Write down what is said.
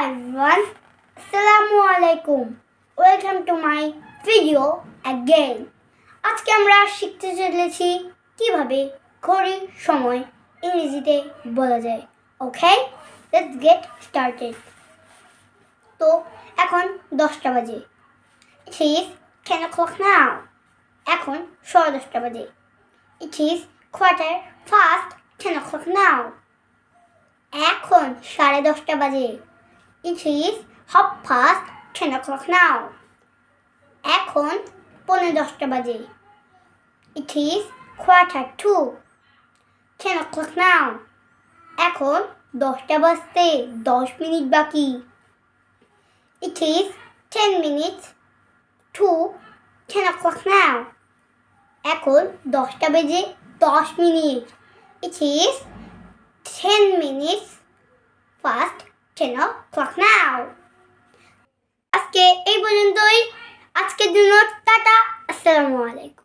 everyone, Assalamu alaikum. Welcome to my video again. আজকে আমরা শিখতে চলেছি কিভাবে ঘড়ির সময় ইংরেজিতে বলা যায়। Okay, let's get started. তো এখন 10টা বাজে। It is 10 o'clock now. এখন 10:30 বাজে। It is 10:15 o'clock now. এখন 10:30 বাজে। It is 10:30 o'clock now. এখন 10:15 বাজে। It is 10:45 o'clock now. এখন 10টা বাজতে 10 মিনিট বাকি। It is 10 minutes to 10 o'clock now. এখন 10টা বেজে 10 minute. It is 10 minutes past 10 o'clock now. আজকে এই পর্যন্তই। আজকের জন্য টাটা, আসসালামু আলাইকুম।